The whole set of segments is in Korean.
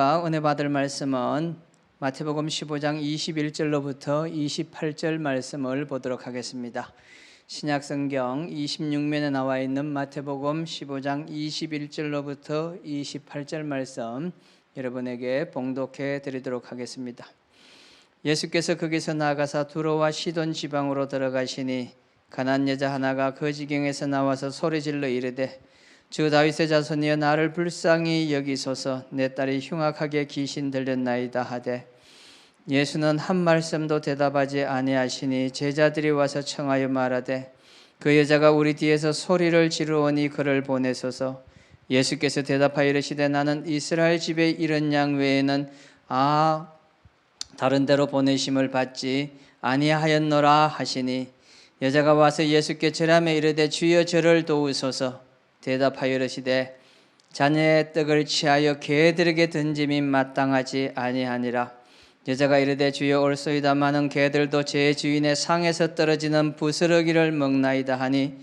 우리가 은혜 받을 말씀은 마태복음 15장 21절로부터 28절 말씀을 보도록 하겠습니다. 신약성경 26면에 나와 있는 마태복음 15장 21절로부터 28절 말씀 여러분에게 봉독해 드리도록 하겠습니다. 예수께서 거기서 나아가사 두로와 시돈 지방으로 들어가시니 가난한 여자 하나가 그 지경에서 나와서 소리질러 이르되 주 다윗의 자손이여 나를 불쌍히 여기소서 내 딸이 흉악하게 귀신 들렸나이다 하되 예수는 한 말씀도 대답하지 아니하시니 제자들이 와서 청하여 말하되 그 여자가 우리 뒤에서 소리를 지르오니 그를 보내소서. 예수께서 대답하여 이르시되 나는 이스라엘 집에 이런 양 외에는 다른 데로 보내심을 받지 아니하였노라 하시니 여자가 와서 예수께 절하며 이르되 주여 저를 도우소서. 대답하여 이르시되 자녀의 떡을 취하여 개들에게 던짐이 마땅하지 아니하니라. 여자가 이르되 주여 옳소이다마는 개들도 제 주인의 상에서 떨어지는 부스러기를 먹나이다 하니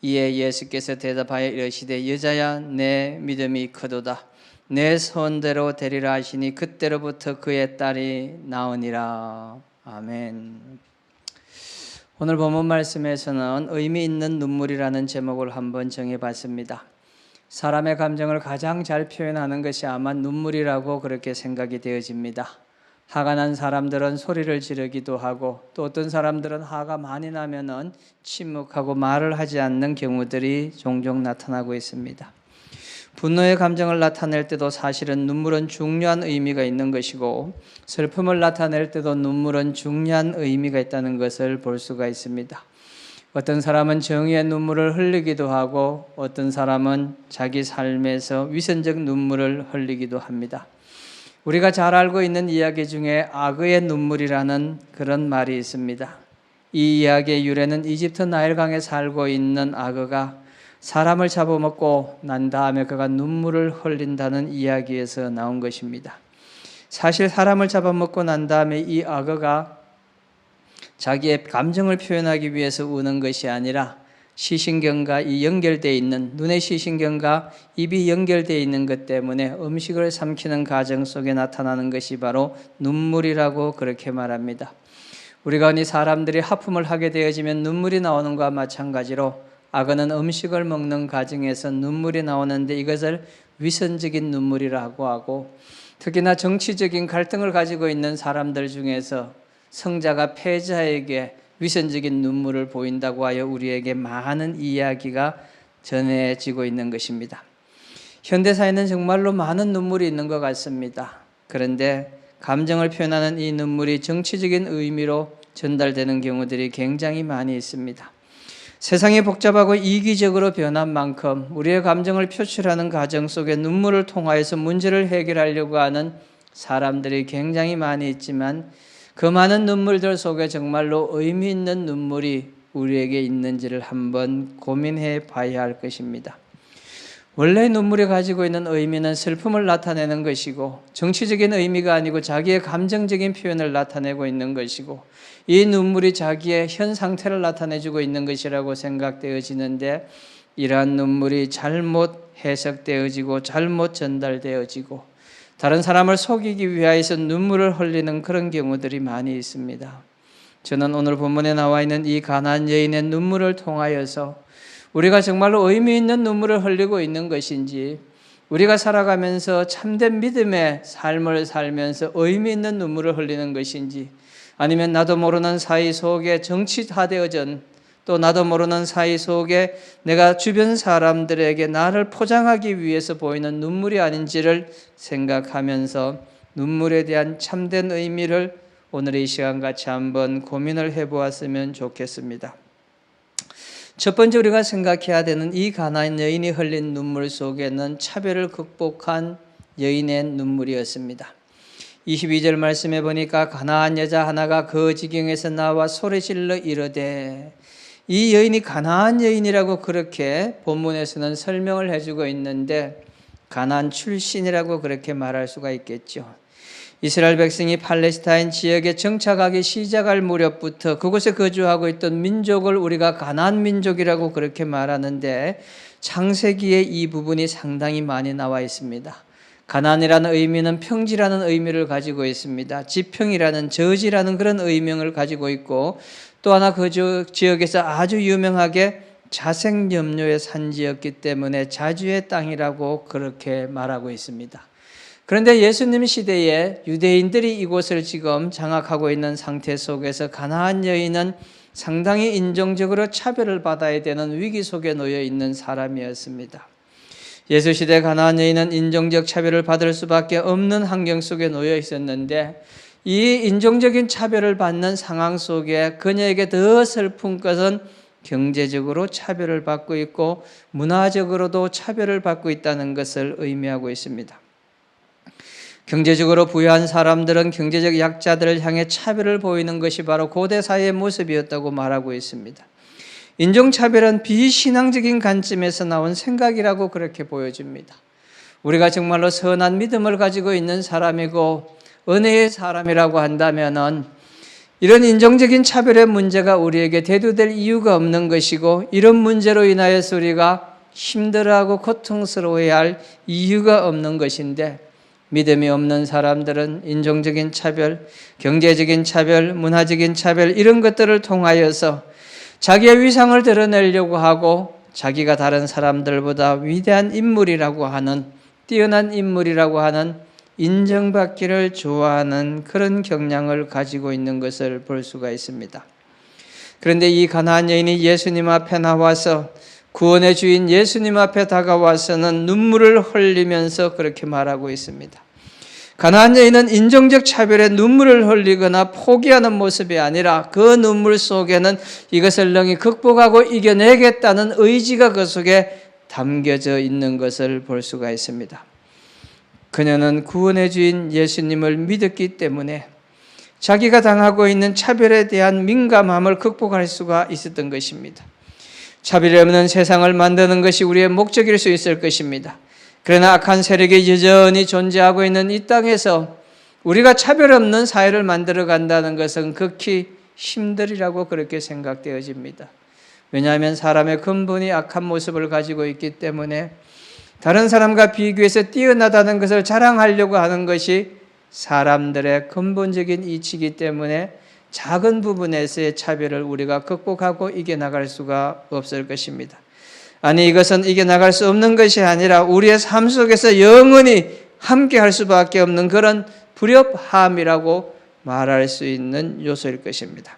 이에 예수께서 대답하여 이르시되 여자야 내 믿음이 크도다 내 소원대로 되리라 하시니 그때로부터 그의 딸이 나으니라. 아멘. 오늘 본문 말씀에서는 의미 있는 눈물이라는 제목을 한번 정해봤습니다. 사람의 감정을 가장 잘 표현하는 것이 아마 눈물이라고 그렇게 생각이 되어집니다. 화가 난 사람들은 소리를 지르기도 하고 또 어떤 사람들은 화가 많이 나면은 침묵하고 말을 하지 않는 경우들이 종종 나타나고 있습니다. 분노의 감정을 나타낼 때도 사실은 눈물은 중요한 의미가 있는 것이고 슬픔을 나타낼 때도 눈물은 중요한 의미가 있다는 것을 볼 수가 있습니다. 어떤 사람은 정의의 눈물을 흘리기도 하고 어떤 사람은 자기 삶에서 위선적 눈물을 흘리기도 합니다. 우리가 잘 알고 있는 이야기 중에 악어의 눈물이라는 그런 말이 있습니다. 이 이야기의 유래는 이집트 나일강에 살고 있는 악어가 사람을 잡아먹고 난 다음에 그가 눈물을 흘린다는 이야기에서 나온 것입니다. 사실 사람을 잡아먹고 난 다음에 이 악어가 자기의 감정을 표현하기 위해서 우는 것이 아니라 시신경과 이 연결되어 있는 눈의 시신경과 입이 연결되어 있는 것 때문에 음식을 삼키는 과정 속에 나타나는 것이 바로 눈물이라고 그렇게 말합니다. 우리가 이 사람들이 하품을 하게 되어지면 눈물이 나오는 것과 마찬가지로 악어는 음식을 먹는 과정에서 눈물이 나오는데 이것을 위선적인 눈물이라고 하고 특히나 정치적인 갈등을 가지고 있는 사람들 중에서 성자가 패자에게 위선적인 눈물을 보인다고 하여 우리에게 많은 이야기가 전해지고 있는 것입니다. 현대사에는 정말로 많은 눈물이 있는 것 같습니다. 그런데 감정을 표현하는 이 눈물이 정치적인 의미로 전달되는 경우들이 굉장히 많이 있습니다. 세상이 복잡하고 이기적으로 변한 만큼 우리의 감정을 표출하는 과정 속에 눈물을 통하여서 문제를 해결하려고 하는 사람들이 굉장히 많이 있지만 그 많은 눈물들 속에 정말로 의미 있는 눈물이 우리에게 있는지를 한번 고민해 봐야 할 것입니다. 원래 눈물이 가지고 있는 의미는 슬픔을 나타내는 것이고 정치적인 의미가 아니고 자기의 감정적인 표현을 나타내고 있는 것이고 이 눈물이 자기의 현 상태를 나타내주고 있는 것이라고 생각되어지는데 이러한 눈물이 잘못 해석되어지고 잘못 전달되어지고 다른 사람을 속이기 위하여서 눈물을 흘리는 그런 경우들이 많이 있습니다. 저는 오늘 본문에 나와 있는 이 가난한 여인의 눈물을 통하여서 우리가 정말로 의미 있는 눈물을 흘리고 있는 것인지 우리가 살아가면서 참된 믿음의 삶을 살면서 의미 있는 눈물을 흘리는 것인지 아니면 나도 모르는 사이 속에 정치화되어진 또 나도 모르는 사이 속에 내가 주변 사람들에게 나를 포장하기 위해서 보이는 눈물이 아닌지를 생각하면서 눈물에 대한 참된 의미를 오늘 이 시간 같이 한번 고민을 해보았으면 좋겠습니다. 첫 번째 우리가 생각해야 되는 이 가난한 여인이 흘린 눈물 속에는 차별을 극복한 여인의 눈물이었습니다. 22절 말씀에 보니까 가난한 여자 하나가 그 지경에서 나와 소리질러 이르되 이 여인이 가난한 여인이라고 그렇게 본문에서는 설명을 해주고 있는데 가나안 출신이라고 그렇게 말할 수가 있겠죠. 이스라엘 백성이 팔레스타인 지역에 정착하기 시작할 무렵부터 그곳에 거주하고 있던 민족을 우리가 가나안 민족이라고 그렇게 말하는데 창세기에 이 부분이 상당히 많이 나와 있습니다. 가난이라는 의미는 평지라는 의미를 가지고 있습니다. 지평이라는 저지라는 그런 의명을 가지고 있고, 또 하나 그 지역에서 아주 유명하게 자생염료의 산지였기 때문에 자주의 땅이라고 그렇게 말하고 있습니다. 그런데 예수님 시대에 유대인들이 이곳을 지금 장악하고 있는 상태 속에서 가나안 여인은 상당히 인종적으로 차별을 받아야 되는 위기 속에 놓여 있는 사람이었습니다. 예수 시대 가나안 여인은 인종적 차별을 받을 수밖에 없는 환경 속에 놓여 있었는데, 이 인종적인 차별을 받는 상황 속에 그녀에게 더 슬픈 것은 경제적으로 차별을 받고 있고 문화적으로도 차별을 받고 있다는 것을 의미하고 있습니다. 경제적으로 부유한 사람들은 경제적 약자들을 향해 차별을 보이는 것이 바로 고대 사회의 모습이었다고 말하고 있습니다. 인종차별은 비신앙적인 관점에서 나온 생각이라고 그렇게 보여집니다. 우리가 정말로 선한 믿음을 가지고 있는 사람이고 은혜의 사람이라고 한다면은 이런 인종적인 차별의 문제가 우리에게 대두될 이유가 없는 것이고, 이런 문제로 인하여서 우리가 힘들어하고 고통스러워해야 할 이유가 없는 것인데, 믿음이 없는 사람들은 인종적인 차별, 경제적인 차별, 문화적인 차별 이런 것들을 통하여서 자기의 위상을 드러내려고 하고 자기가 다른 사람들보다 위대한 인물이라고 하는, 뛰어난 인물이라고 하는 인정받기를 좋아하는 그런 경향을 가지고 있는 것을 볼 수가 있습니다. 그런데 이 가나안 여인이 예수님 앞에 나와서, 구원의 주인 예수님 앞에 다가와서는 눈물을 흘리면서 그렇게 말하고 있습니다. 가나안 여인은 인종적 차별에 눈물을 흘리거나 포기하는 모습이 아니라 그 눈물 속에는 이것을 능히 극복하고 이겨내겠다는 의지가 그 속에 담겨져 있는 것을 볼 수가 있습니다. 그녀는 구원의 주인 예수님을 믿었기 때문에 자기가 당하고 있는 차별에 대한 민감함을 극복할 수가 있었던 것입니다. 차별이 없는 세상을 만드는 것이 우리의 목적일 수 있을 것입니다. 그러나 악한 세력이 여전히 존재하고 있는 이 땅에서 우리가 차별 없는 사회를 만들어 간다는 것은 극히 힘들이라고 그렇게 생각되어집니다. 왜냐하면 사람의 근본이 악한 모습을 가지고 있기 때문에 다른 사람과 비교해서 뛰어나다는 것을 자랑하려고 하는 것이 사람들의 근본적인 이치이기 때문에 작은 부분에서의 차별을 우리가 극복하고 이겨나갈 수가 없을 것입니다. 아니, 이것은 이겨나갈 수 없는 것이 아니라 우리의 삶 속에서 영원히 함께 할 수밖에 없는 그런 불협함이라고 말할 수 있는 요소일 것입니다.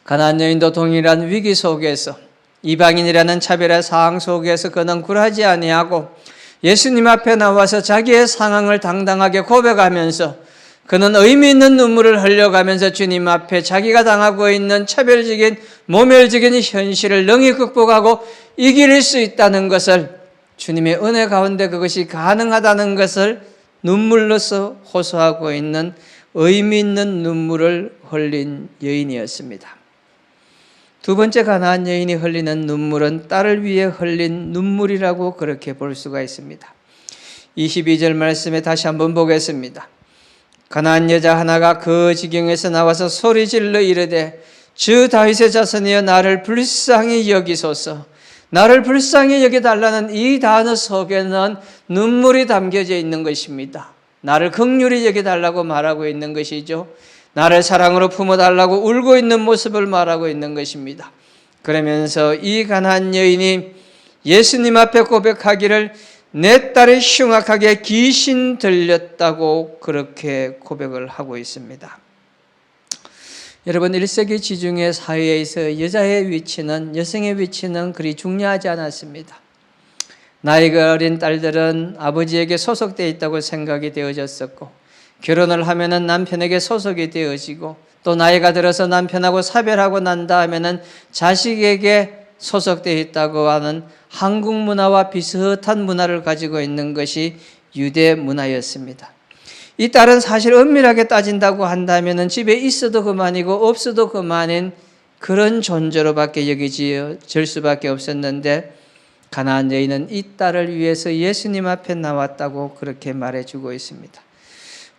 가나안 여인도 동일한 위기 속에서, 이방인이라는 차별의 상황 속에서 그는 굴하지 아니하고 예수님 앞에 나와서 자기의 상황을 당당하게 고백하면서 그는 의미 있는 눈물을 흘려가면서 주님 앞에 자기가 당하고 있는 차별적인 모멸적인 현실을 능히 극복하고 이길 수 있다는 것을, 주님의 은혜 가운데 그것이 가능하다는 것을 눈물로서 호소하고 있는 의미 있는 눈물을 흘린 여인이었습니다. 두 번째 가나안 여인이 흘리는 눈물은 딸을 위해 흘린 눈물이라고 그렇게 볼 수가 있습니다. 22절 말씀에 다시 한번 보겠습니다. 가나안 여자 하나가 그 지경에서 나와서 소리질러 이르되 주 다윗의 자손이여 나를 불쌍히 여기소서. 나를 불쌍히 여겨달라는 이 단어 속에는 눈물이 담겨져 있는 것입니다. 나를 긍휼히 여겨달라고 말하고 있는 것이죠. 나를 사랑으로 품어달라고 울고 있는 모습을 말하고 있는 것입니다. 그러면서 이 가나안 여인이 예수님 앞에 고백하기를 내 딸이 흉악하게 귀신 들렸다고 그렇게 고백을 하고 있습니다. 여러분, 1세기 지중해 사회에서 여자의 위치는, 여성의 위치는 그리 중요하지 않았습니다. 나이가 어린 딸들은 아버지에게 소속되어 있다고 생각이 되어졌었고, 결혼을 하면은 남편에게 소속이 되어지고, 또 나이가 들어서 남편하고 사별하고 난 다음에는 자식에게 소속되어 있다고 하는 한국 문화와 비슷한 문화를 가지고 있는 것이 유대 문화였습니다. 이 딸은 사실 엄밀하게 따진다고 한다면은 집에 있어도 그만이고 없어도 그만인 그런 존재로밖에 여겨질 수밖에 없었는데, 가나안 여인은 이 딸을 위해서 예수님 앞에 나왔다고 그렇게 말해주고 있습니다.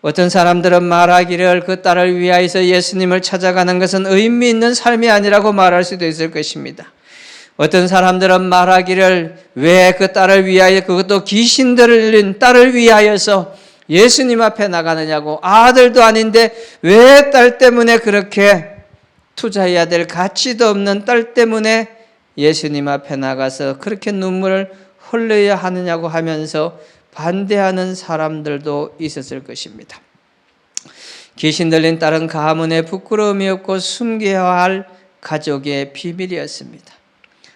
어떤 사람들은 말하기를 그 딸을 위하여서 예수님을 찾아가는 것은 의미 있는 삶이 아니라고 말할 수도 있을 것입니다. 어떤 사람들은 말하기를 왜 그 딸을 위하여, 그것도 귀신 들린 딸을 위하여서 예수님 앞에 나가느냐고, 아들도 아닌데 왜 딸 때문에 그렇게 투자해야 될 가치도 없는 딸 때문에 예수님 앞에 나가서 그렇게 눈물을 흘려야 하느냐고 하면서 반대하는 사람들도 있었을 것입니다. 귀신 들린 딸은 가문에 부끄러움이 없고 숨겨야 할 가족의 비밀이었습니다.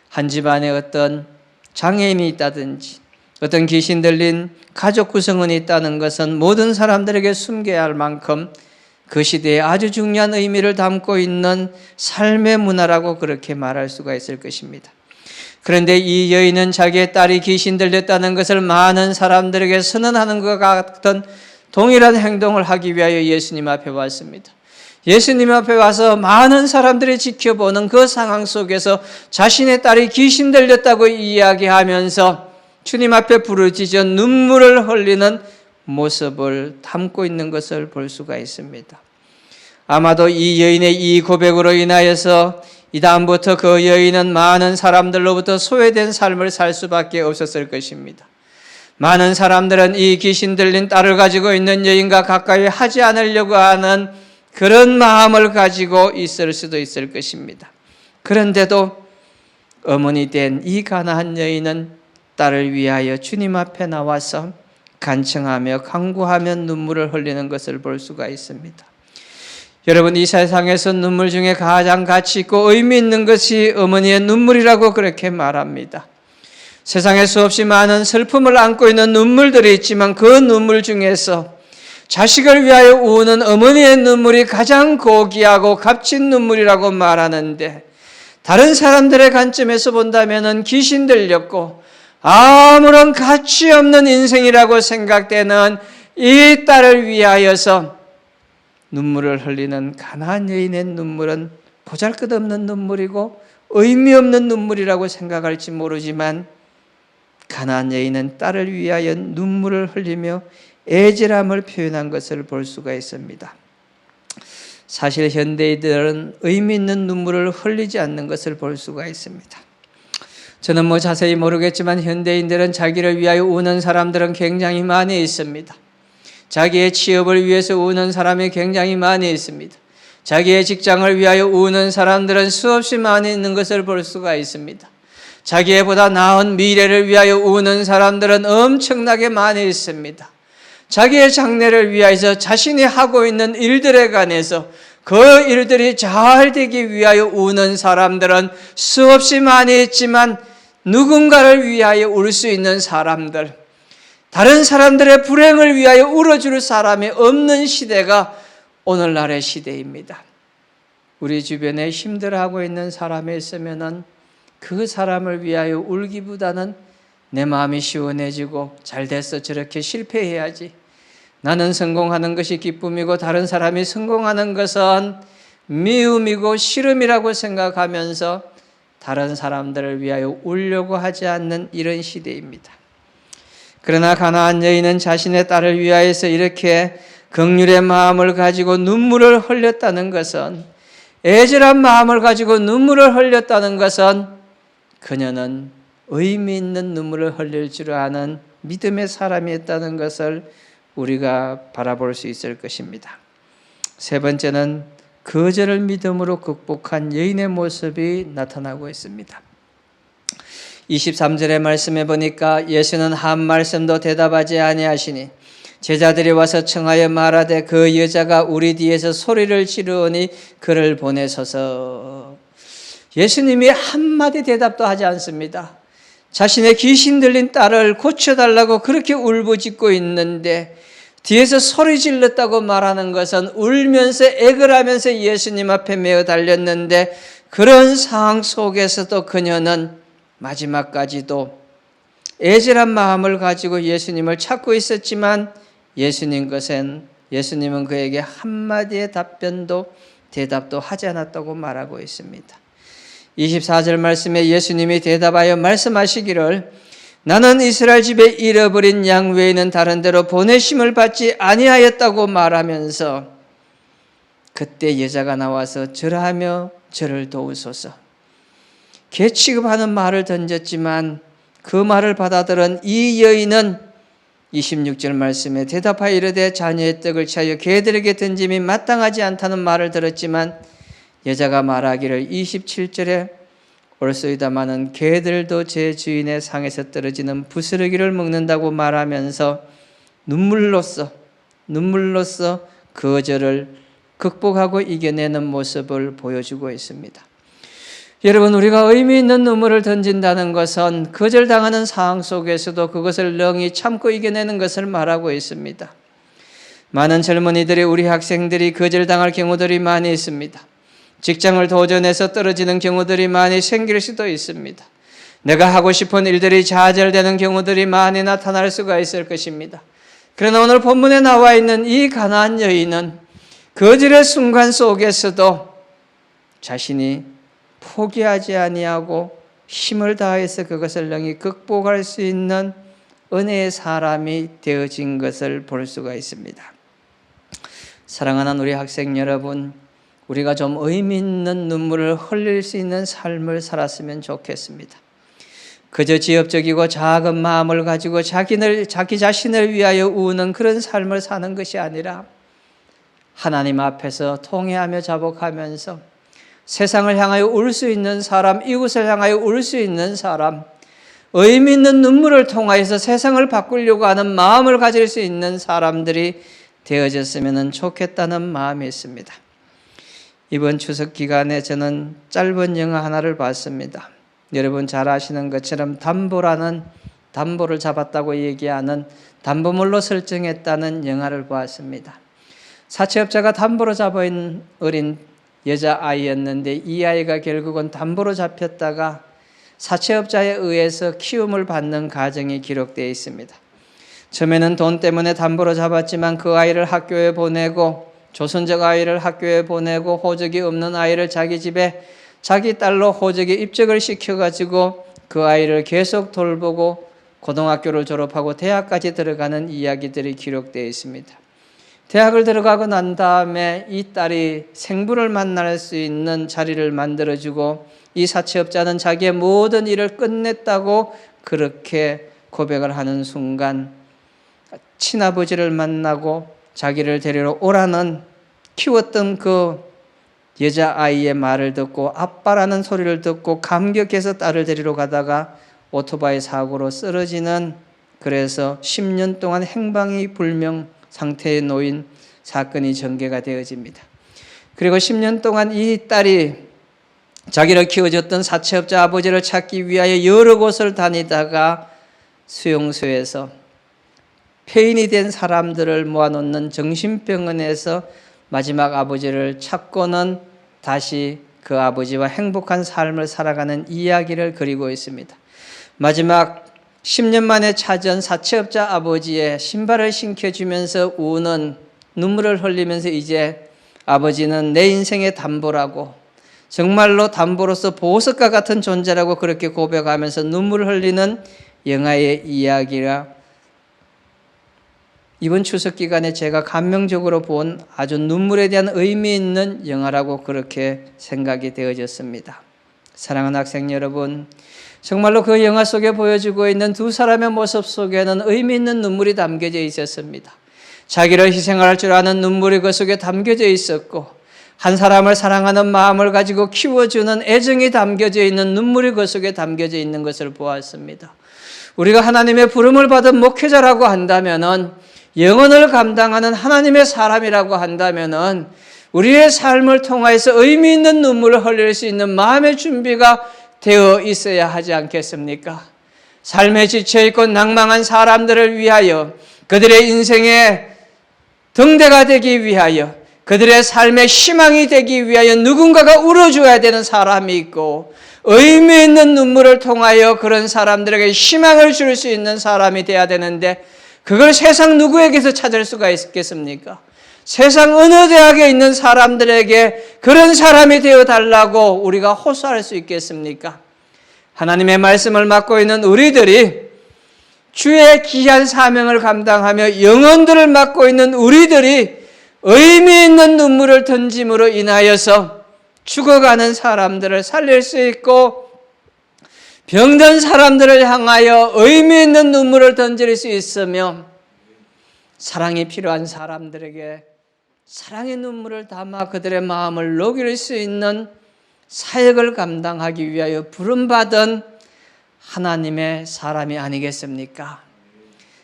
한 집안에 어떤 장애인이 있다든지 어떤 귀신 들린 가족 구성원이 있다는 것은 모든 사람들에게 숨겨야 할 만큼 그 시대에 아주 중요한 의미를 담고 있는 삶의 문화라고 그렇게 말할 수가 있을 것입니다. 그런데 이 여인은 자기의 딸이 귀신 들렸다는 것을 많은 사람들에게 선언하는 것 같은 동일한 행동을 하기 위하여 예수님 앞에 왔습니다. 예수님 앞에 와서 많은 사람들이 지켜보는 그 상황 속에서 자신의 딸이 귀신 들렸다고 이야기하면서 주님 앞에 부르짖어 눈물을 흘리는 모습을 담고 있는 것을 볼 수가 있습니다. 아마도 이 여인의 이 고백으로 인하여서 이 다음부터 그 여인은 많은 사람들로부터 소외된 삶을 살 수밖에 없었을 것입니다. 많은 사람들은 이 귀신 들린 딸을 가지고 있는 여인과 가까이 하지 않으려고 하는 그런 마음을 가지고 있을 수도 있을 것입니다. 그런데도 어머니 된 이 가나안 여인은 딸을 위하여 주님 앞에 나와서 간청하며 간구하며 눈물을 흘리는 것을 볼 수가 있습니다. 여러분, 이 세상에서 눈물 중에 가장 가치 있고 의미 있는 것이 어머니의 눈물이라고 그렇게 말합니다. 세상에 수없이 많은 슬픔을 안고 있는 눈물들이 있지만 그 눈물 중에서 자식을 위하여 우는 어머니의 눈물이 가장 고귀하고 값진 눈물이라고 말하는데, 다른 사람들의 관점에서 본다면 귀신 들렸고 아무런 가치 없는 인생이라고 생각되는 이 딸을 위하여서 눈물을 흘리는 가나안 여인의 눈물은 보잘것없는 눈물이고 의미 없는 눈물이라고 생각할지 모르지만, 가나안 여인은 딸을 위하여 눈물을 흘리며 애절함을 표현한 것을 볼 수가 있습니다. 사실 현대인들은 의미 있는 눈물을 흘리지 않는 것을 볼 수가 있습니다. 저는 자세히 모르겠지만 현대인들은 자기를 위하여 우는 사람들은 굉장히 많이 있습니다. 자기의 취업을 위해서 우는 사람이 굉장히 많이 있습니다. 자기의 직장을 위하여 우는 사람들은 수없이 많이 있는 것을 볼 수가 있습니다. 자기의 보다 나은 미래를 위하여 우는 사람들은 엄청나게 많이 있습니다. 자기의 장래를 위하여서 자신이 하고 있는 일들에 관해서 그 일들이 잘 되기 위하여 우는 사람들은 수없이 많이 있지만, 누군가를 위하여 울 수 있는 사람들, 다른 사람들의 불행을 위하여 울어줄 사람이 없는 시대가 오늘날의 시대입니다. 우리 주변에 힘들어하고 있는 사람이 있으면 그 사람을 위하여 울기보다는 내 마음이 시원해지고 잘 됐어, 저렇게 실패해야지, 나는 성공하는 것이 기쁨이고 다른 사람이 성공하는 것은 미움이고 싫음이라고 생각하면서 다른 사람들을 위하여 울려고 하지 않는 이런 시대입니다. 그러나 가나안 여인은 자신의 딸을 위하여서 이렇게 긍휼의 마음을 가지고 눈물을 흘렸다는 것은, 애절한 마음을 가지고 눈물을 흘렸다는 것은 그녀는 의미 있는 눈물을 흘릴 줄 아는 믿음의 사람이었다는 것을 우리가 바라볼 수 있을 것입니다. 세 번째는 거절을 믿음으로 극복한 여인의 모습이 나타나고 있습니다. 23절의 말씀에 보니까 예수는 한 말씀도 대답하지 아니하시니 제자들이 와서 청하여 말하되 그 여자가 우리 뒤에서 소리를 지르오니 그를 보내소서. 예수님이 한마디 대답도 하지 않습니다. 자신의 귀신 들린 딸을 고쳐달라고 그렇게 울부짖고 있는데 뒤에서 소리 질렀다고 말하는 것은 울면서 애걸 하면서 예수님 앞에 메어 달렸는데, 그런 상황 속에서도 그녀는 마지막까지도 애절한 마음을 가지고 예수님을 찾고 있었지만 예수님은 그에게 한마디의 답변도 대답도 하지 않았다고 말하고 있습니다. 24절 말씀에 예수님이 대답하여 말씀하시기를 나는 이스라엘 집에 잃어버린 양 외에는 다른 데로 보내심을 받지 아니하였다고 말하면서 그때 여자가 나와서 절하며 저를 도우소서. 개 취급하는 말을 던졌지만 그 말을 받아들은 이 여인은 26절 말씀에 대답하여 이르되 자녀의 떡을 취하여 개들에게 던짐이 마땅하지 않다는 말을 들었지만 여자가 말하기를 27절에 옳소이다마는 개들도 제 주인의 상에서 떨어지는 부스러기를 먹는다고 말하면서 눈물로써 거절을 극복하고 이겨내는 모습을 보여주고 있습니다. 여러분, 우리가 의미 있는 눈물을 던진다는 것은 거절당하는 상황 속에서도 그것을 능히 참고 이겨내는 것을 말하고 있습니다. 많은 젊은이들이, 우리 학생들이 거절당할 경우들이 많이 있습니다. 직장을 도전해서 떨어지는 경우들이 많이 생길 수도 있습니다. 내가 하고 싶은 일들이 좌절되는 경우들이 많이 나타날 수가 있을 것입니다. 그러나 오늘 본문에 나와 있는 이 가나안 여인은 거절의 순간 속에서도 자신이 포기하지 아니하고 힘을 다해서 그것을 능히 극복할 수 있는 은혜의 사람이 되어진 것을 볼 수가 있습니다. 사랑하는 우리 학생 여러분, 우리가 좀 의미 있는 눈물을 흘릴 수 있는 삶을 살았으면 좋겠습니다. 그저 지엽적이고 작은 마음을 가지고 자기 자신을 위하여 우는 그런 삶을 사는 것이 아니라 하나님 앞에서 통회하며 자복하면서 세상을 향하여 울 수 있는 사람, 이웃을 향하여 울 수 있는 사람, 의미 있는 눈물을 통하여서 세상을 바꾸려고 하는 마음을 가질 수 있는 사람들이 되어졌으면 좋겠다는 마음이 있습니다. 이번 추석 기간에 저는 짧은 영화 하나를 봤습니다. 여러분 잘 아시는 것처럼 담보를 잡았다고 얘기하는 담보물로 설정했다는 영화를 보았습니다. 사채업자가 담보로 잡아온 어린 여자아이였는데 이 아이가 결국은 담보로 잡혔다가 사채업자에 의해서 키움을 받는 과정이 기록되어 있습니다. 처음에는 돈 때문에 담보로 잡았지만 그 아이를 학교에 보내고, 조선족 아이를 학교에 보내고, 호적이 없는 아이를 자기 집에 자기 딸로 호적에 입적을 시켜가지고 그 아이를 계속 돌보고 고등학교를 졸업하고 대학까지 들어가는 이야기들이 기록되어 있습니다. 대학을 들어가고 난 다음에 이 딸이 생부를 만날 수 있는 자리를 만들어주고 이 사채업자는 자기의 모든 일을 끝냈다고 그렇게 고백을 하는 순간 친아버지를 만나고 자기를 데리러 오라는, 키웠던 그 여자아이의 말을 듣고 아빠라는 소리를 듣고 감격해서 딸을 데리러 가다가 오토바이 사고로 쓰러지는, 그래서 10년 동안 행방이 불명 상태에 놓인 사건이 전개가 되어집니다. 그리고 10년 동안 이 딸이 자기를 키워줬던 사채업자 아버지를 찾기 위하여 여러 곳을 다니다가 수용소에서 폐인이 된 사람들을 모아놓는 정신병원에서 마지막 아버지를 찾고는 다시 그 아버지와 행복한 삶을 살아가는 이야기를 그리고 있습니다. 마지막 10년 만에 찾은 사채업자 아버지의 신발을 신겨주면서 우는, 눈물을 흘리면서 이제 아버지는 내 인생의 담보라고, 정말로 담보로서 보석과 같은 존재라고 그렇게 고백하면서 눈물을 흘리는 영화의 이야기라 이번 추석 기간에 제가 감명적으로 본 아주 눈물에 대한 의미 있는 영화라고 그렇게 생각이 되어졌습니다. 사랑하는 학생 여러분, 정말로 그 영화 속에 보여주고 있는 두 사람의 모습 속에는 의미 있는 눈물이 담겨져 있었습니다. 자기를 희생할 줄 아는 눈물이 그 속에 담겨져 있었고, 한 사람을 사랑하는 마음을 가지고 키워주는 애정이 담겨져 있는 눈물이 그 속에 담겨져 있는 것을 보았습니다. 우리가 하나님의 부름을 받은 목회자라고 한다면은, 영혼을 감당하는 하나님의 사람이라고 한다면은 우리의 삶을 통해서 의미 있는 눈물을 흘릴 수 있는 마음의 준비가 되어 있어야 하지 않겠습니까? 삶에 지쳐있고 낭망한 사람들을 위하여, 그들의 인생의 등대가 되기 위하여, 그들의 삶의 희망이 되기 위하여 누군가가 울어줘야 되는 사람이 있고, 의미 있는 눈물을 통하여 그런 사람들에게 희망을 줄 수 있는 사람이 되어야 되는데, 그걸 세상 누구에게서 찾을 수가 있겠습니까? 세상 어느 대학에 있는 사람들에게 그런 사람이 되어달라고 우리가 호소할 수 있겠습니까? 하나님의 말씀을 맡고 있는 우리들이, 주의 귀한 사명을 감당하며 영혼들을 맡고 있는 우리들이 의미 있는 눈물을 던짐으로 인하여서 죽어가는 사람들을 살릴 수 있고 병든 사람들을 향하여 의미 있는 눈물을 던질 수 있으며 사랑이 필요한 사람들에게 사랑의 눈물을 담아 그들의 마음을 녹일 수 있는 사역을 감당하기 위하여 부름받은 하나님의 사람이 아니겠습니까?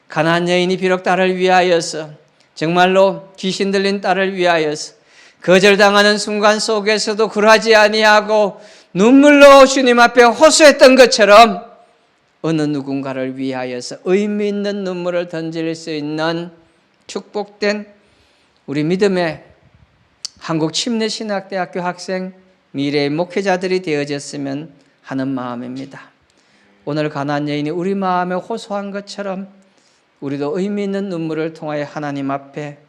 가나안 여인이 비록 딸을 위하여서, 정말로 귀신 들린 딸을 위하여서 거절당하는 순간 속에서도 굴하지 아니하고 눈물로 주님 앞에 호소했던 것처럼 어느 누군가를 위하여서 의미 있는 눈물을 던질 수 있는 축복된 우리 믿음의 한국침례신학대학교 학생, 미래의 목회자들이 되어졌으면 하는 마음입니다. 오늘 가나안 여인이 우리 마음에 호소한 것처럼 우리도 의미 있는 눈물을 통하여 하나님 앞에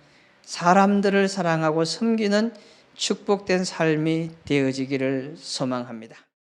사람들을 사랑하고 섬기는 축복된 삶이 되어지기를 소망합니다.